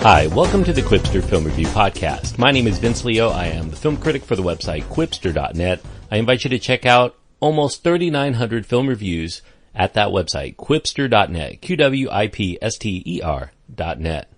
Hi, welcome to the Quipster Film Review Podcast. My name is Vince Leo. I am the film critic for the website Quipster.net. I invite you to check out almost 3,900 film reviews at that website, Quipster.net, Quipster.net.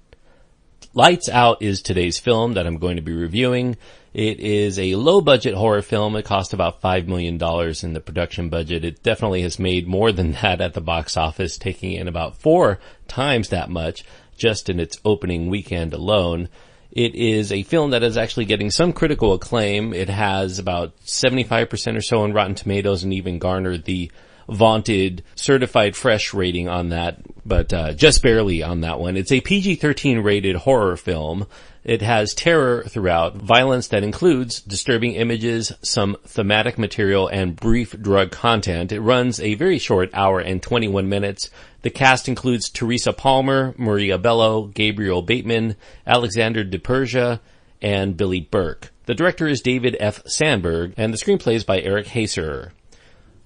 Lights Out is today's film that I'm going to be reviewing. It is a low-budget horror film. It cost about $5 million in the production budget. It definitely has made more than that at the box office, taking in about 4 times that much just in its opening weekend alone. It is a film that is actually getting some critical acclaim. It has about 75% or so on Rotten Tomatoes and even garnered the vaunted certified fresh rating on that, but just barely on that one. It's a PG-13 rated horror film. It has terror throughout, violence that includes disturbing images, some thematic material, and brief drug content. It runs a very short hour and 21 minutes. The cast includes Teresa Palmer, Maria Bello, Gabriel Bateman, Alexander DePersia, and Billy Burke. The director is David F. Sandberg, and the screenplay is by Eric Haserer.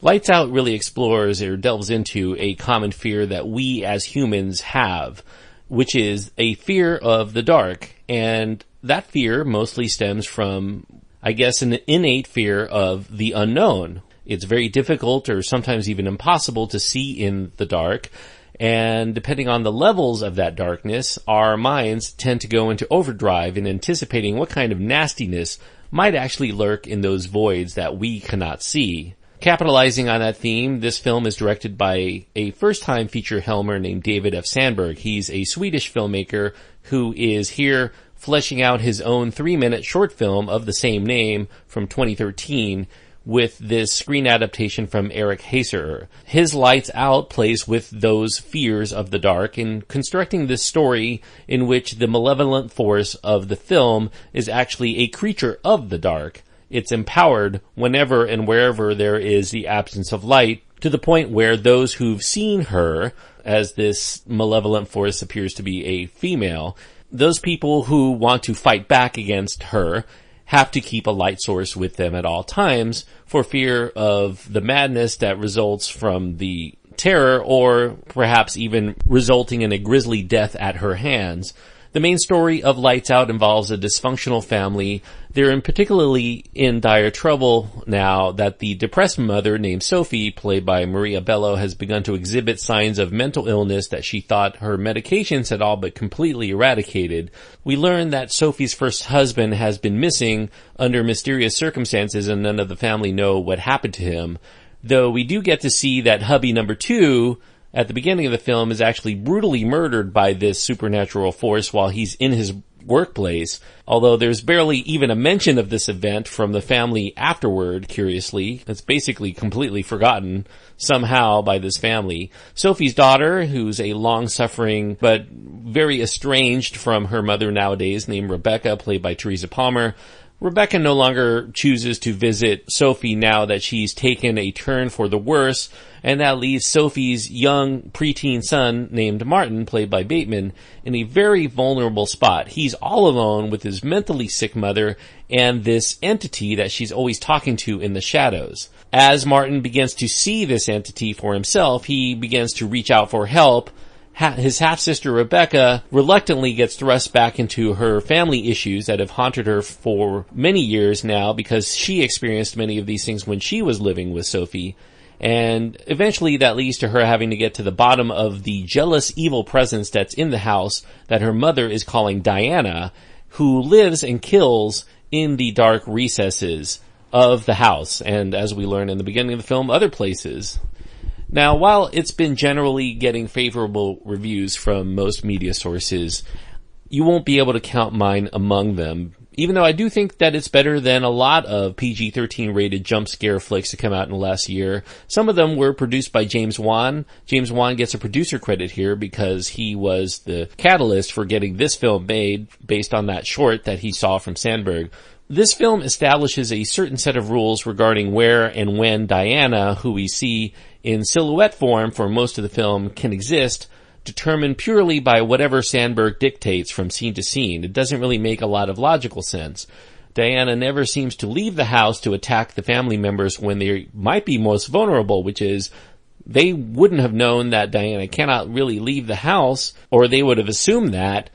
Lights Out really explores or delves into a common fear that we as humans have, which is a fear of the dark. And that fear mostly stems from, I guess, an innate fear of the unknown. It's very difficult or sometimes even impossible to see in the dark. And depending on the levels of that darkness, our minds tend to go into overdrive in anticipating what kind of nastiness might actually lurk in those voids that we cannot see. Capitalizing on that theme, this film is directed by a first-time feature helmer named David F. Sandberg. He's a Swedish filmmaker who is here fleshing out his own 3-minute short film of the same name from 2013 with this screen adaptation from Eric Haserer. His Lights Out plays with those fears of the dark in constructing this story in which the malevolent force of the film is actually a creature of the dark. It's empowered whenever and wherever there is the absence of light, to the point where those who've seen her, as this malevolent force appears to be a female, those people who want to fight back against her have to keep a light source with them at all times for fear of the madness that results from the terror or perhaps even resulting in a grisly death at her hands. The main story of Lights Out involves a dysfunctional family. They're particularly in dire trouble now that the depressed mother named Sophie, played by Maria Bello, has begun to exhibit signs of mental illness that she thought her medications had all but completely eradicated. We learn that Sophie's first husband has been missing under mysterious circumstances and none of the family know what happened to him. Though we do get to see that hubby number 2 at the beginning of the film is actually brutally murdered by this supernatural force while he's in his workplace, although there's barely even a mention of this event from the family afterward, curiously. It's basically completely forgotten somehow by this family. Sophie's daughter, who's a long-suffering but very estranged from her mother nowadays, named Rebecca, played by Teresa Palmer. Rebecca no longer chooses to visit Sophie now that she's taken a turn for the worse, and that leaves Sophie's young preteen son named Martin, played by Bateman, in a very vulnerable spot. He's all alone with his mentally sick mother and this entity that she's always talking to in the shadows. As Martin begins to see this entity for himself, he begins to reach out for help. His half-sister Rebecca reluctantly gets thrust back into her family issues that have haunted her for many years now because she experienced many of these things when she was living with Sophie. And eventually that leads to her having to get to the bottom of the jealous evil presence that's in the house that her mother is calling Diana, who lives and kills in the dark recesses of the house, and as we learn in the beginning of the film, other places. Now, while it's been generally getting favorable reviews from most media sources, you won't be able to count mine among them, even though I do think that it's better than a lot of PG-13 rated jump scare flicks that come out in the last year. Some of them were produced by James Wan. James Wan gets a producer credit here because he was the catalyst for getting this film made based on that short that he saw from Sandberg. This film establishes a certain set of rules regarding where and when Diana, who we see in silhouette form for most of the film, can exist, determined purely by whatever Sandberg dictates from scene to scene. It doesn't really make a lot of logical sense. Diana never seems to leave the house to attack the family members when they might be most vulnerable, which is they wouldn't have known that Diana cannot really leave the house, or they would have assumed that,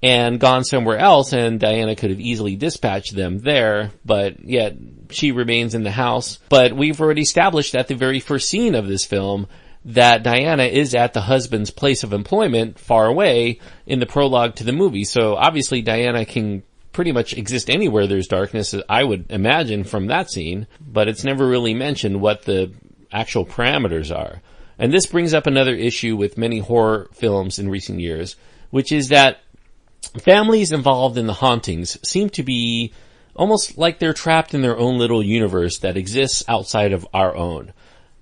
and gone somewhere else, and Diana could have easily dispatched them there, but yet she remains in the house. But we've already established at the very first scene of this film that Diana is at the husband's place of employment far away in the prologue to the movie. So obviously Diana can pretty much exist anywhere there's darkness, I would imagine, from that scene, but it's never really mentioned what the actual parameters are. And this brings up another issue with many horror films in recent years, which is that families involved in the hauntings seem to be almost like they're trapped in their own little universe that exists outside of our own.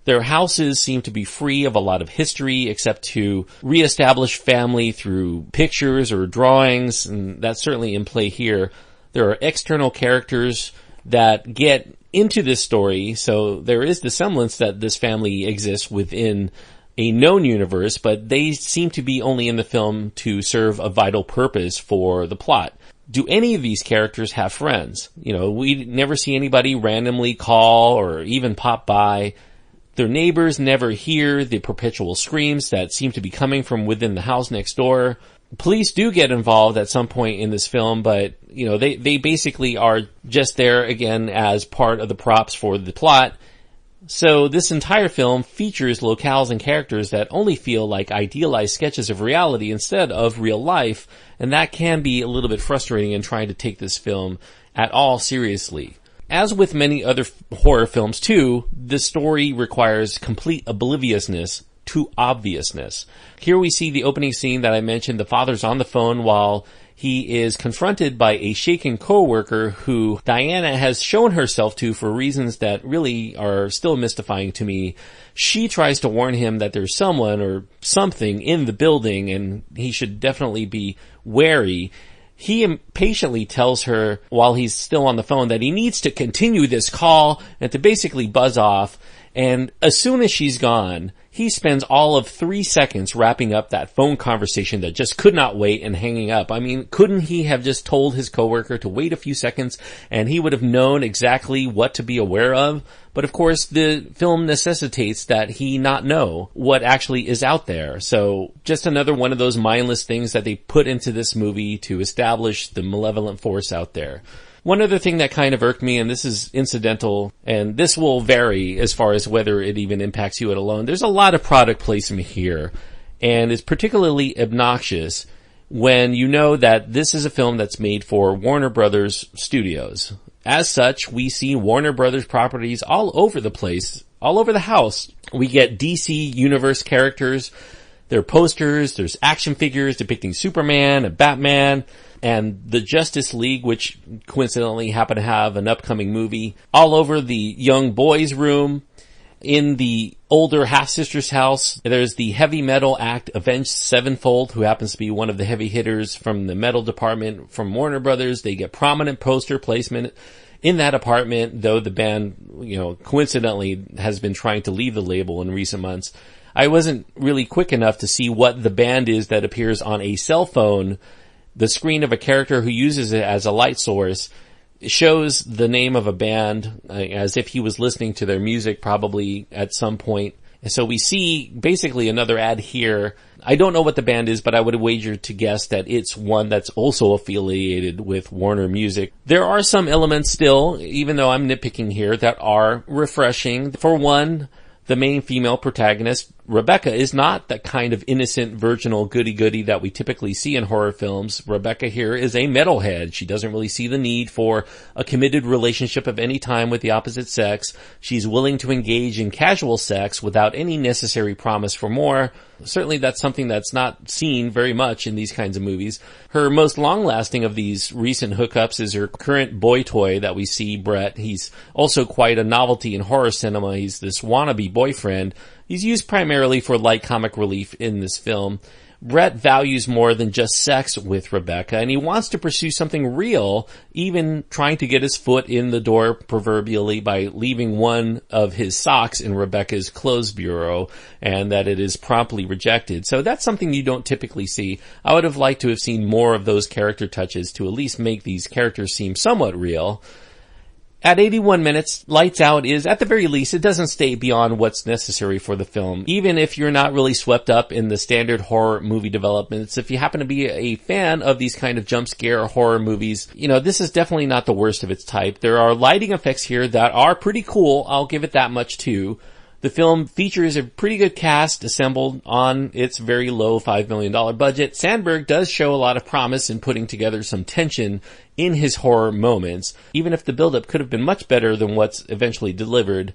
Their houses seem to be free of a lot of history, except to reestablish family through pictures or drawings, and that's certainly in play here. There are external characters that get into this story, so there is the semblance that this family exists within a known universe, but they seem to be only in the film to serve a vital purpose for the plot. Do any of these characters have friends? We never see anybody randomly call or even pop by. Their neighbors never hear the perpetual screams that seem to be coming from within the house next door. Police do get involved at some point in this film, but, they basically are just there again as part of the props for the plot. So this entire film features locales and characters that only feel like idealized sketches of reality instead of real life, and that can be a little bit frustrating in trying to take this film at all seriously. As with many other horror films too, the story requires complete obliviousness to obviousness. Here we see the opening scene that I mentioned. The father's on the phone while he is confronted by a shaken coworker who Diana has shown herself to for reasons that really are still mystifying to me. She tries to warn him that there's someone or something in the building and he should definitely be wary. He impatiently tells her while he's still on the phone that he needs to continue this call and to basically buzz off. And as soon as she's gone, he spends all of 3 seconds wrapping up that phone conversation that just could not wait and hanging up. I mean, couldn't he have just told his coworker to wait a few seconds and he would have known exactly what to be aware of? But of course, the film necessitates that he not know what actually is out there. So just another one of those mindless things that they put into this movie to establish the malevolent force out there. One other thing that kind of irked me, and this is incidental, and this will vary as far as whether it even impacts you at alone. There's a lot of product placement here, and it's particularly obnoxious when you know that this is a film that's made for Warner Brothers Studios. As such, we see Warner Brothers properties all over the place, all over the house. We get DC Universe characters, there are posters, there's action figures depicting Superman and Batman, and the Justice League, which coincidentally happen to have an upcoming movie, all over the young boys' room. In the older half-sister's house, there's the heavy metal act Avenged Sevenfold, who happens to be one of the heavy hitters from the metal department from Warner Brothers. They get prominent poster placement in that apartment, though the band, coincidentally has been trying to leave the label in recent months. I wasn't really quick enough to see what the band is that appears on a cell phone. The screen of a character who uses it as a light source shows the name of a band as if he was listening to their music probably at some point. And so we see basically another ad here. I don't know what the band is, but I would wager to guess that it's one that's also affiliated with Warner Music. There are some elements still, even though I'm nitpicking here, that are refreshing. For one, the main female protagonist, Rebecca, is not that kind of innocent, virginal goody-goody that we typically see in horror films. Rebecca here is a metalhead. She doesn't really see the need for a committed relationship of any time with the opposite sex. She's willing to engage in casual sex without any necessary promise for more. Certainly that's something that's not seen very much in these kinds of movies. Her most long-lasting of these recent hookups is her current boy toy that we see, Brett. He's also quite a novelty in horror cinema. He's this wannabe boyfriend. He's used primarily for light comic relief in this film. Brett values more than just sex with Rebecca, and he wants to pursue something real, even trying to get his foot in the door proverbially by leaving one of his socks in Rebecca's clothes bureau, and that it is promptly rejected. So that's something you don't typically see. I would have liked to have seen more of those character touches to at least make these characters seem somewhat real. At 81 minutes, Lights Out is, at the very least, it doesn't stay beyond what's necessary for the film. Even if you're not really swept up in the standard horror movie developments, if you happen to be a fan of these kind of jump scare horror movies, this is definitely not the worst of its type. There are lighting effects here that are pretty cool. I'll give it that much too. The film features a pretty good cast assembled on its very low $5 million budget. Sandberg does show a lot of promise in putting together some tension in his horror moments, even if the buildup could have been much better than what's eventually delivered.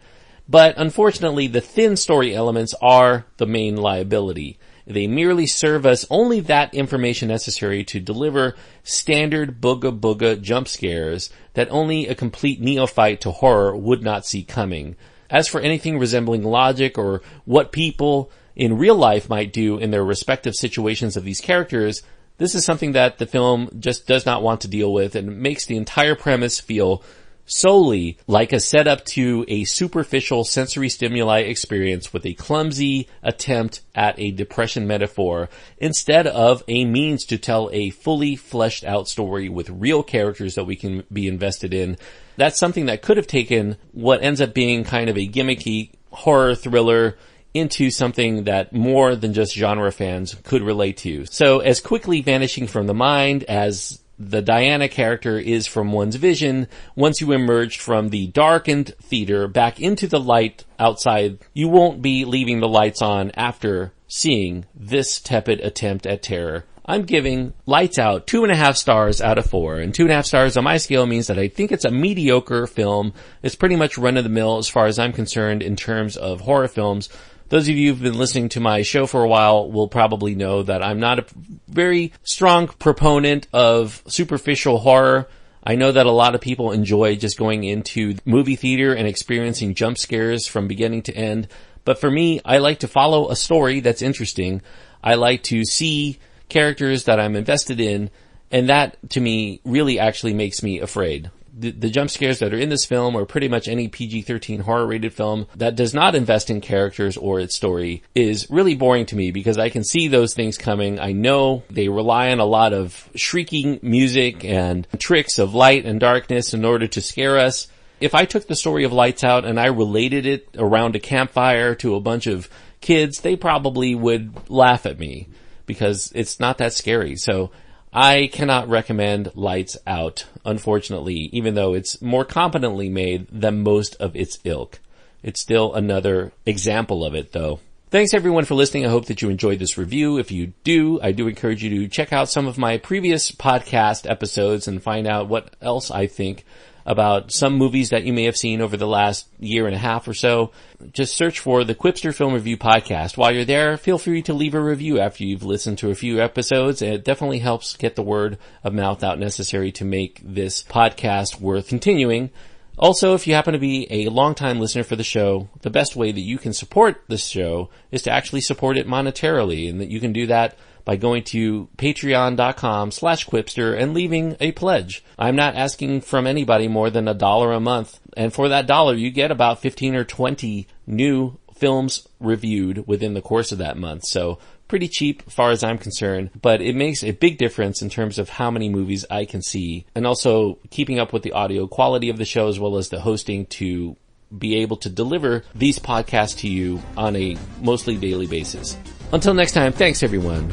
But unfortunately, the thin story elements are the main liability. They merely serve us only that information necessary to deliver standard booga booga jump scares that only a complete neophyte to horror would not see coming. As for anything resembling logic or what people in real life might do in their respective situations of these characters, this is something that the film just does not want to deal with, and makes the entire premise feel solely like a setup to a superficial sensory stimuli experience with a clumsy attempt at a depression metaphor, instead of a means to tell a fully fleshed out story with real characters that we can be invested in. That's something that could have taken what ends up being kind of a gimmicky horror thriller into something that more than just genre fans could relate to. So as quickly vanishing from the mind as the Diana character is from one's vision, once you emerge from the darkened theater back into the light outside, you won't be leaving the lights on after seeing this tepid attempt at terror. I'm giving Lights Out 2.5 stars out of 4, and 2.5 stars on my scale means that I think it's a mediocre film. It's pretty much run-of-the-mill as far as I'm concerned in terms of horror films. Those of you who've been listening to my show for a while will probably know that I'm not a very strong proponent of superficial horror. I know that a lot of people enjoy just going into the movie theater and experiencing jump scares from beginning to end. But for me, I like to follow a story that's interesting. I like to see characters that I'm invested in, and that, to me, really actually makes me afraid. The jump scares that are in this film, or pretty much any PG-13 horror-rated film that does not invest in characters or its story, is really boring to me because I can see those things coming. I know they rely on a lot of shrieking music and tricks of light and darkness in order to scare us. If I took the story of Lights Out and I related it around a campfire to a bunch of kids, they probably would laugh at me because it's not that scary. So I cannot recommend Lights Out, unfortunately, even though it's more competently made than most of its ilk. It's still another example of it, though. Thanks everyone for listening. I hope that you enjoyed this review. If you do, I do encourage you to check out some of my previous podcast episodes and find out what else I think about some movies that you may have seen over the last year and a half or so. Just search for the Quipster Film Review Podcast. While you're there, feel free to leave a review after you've listened to a few episodes. It definitely helps get the word of mouth out necessary to make this podcast worth continuing. Also, if you happen to be a longtime listener for the show, the best way that you can support this show is to actually support it monetarily, and that you can do that by going to patreon.com/Quipster and leaving a pledge. I'm not asking from anybody more than $1 a month. And for that $1, you get about 15 or 20 new films reviewed within the course of that month. So pretty cheap as far as I'm concerned, but it makes a big difference in terms of how many movies I can see, and also keeping up with the audio quality of the show as well as the hosting to be able to deliver these podcasts to you on a mostly daily basis. Until next time, thanks everyone.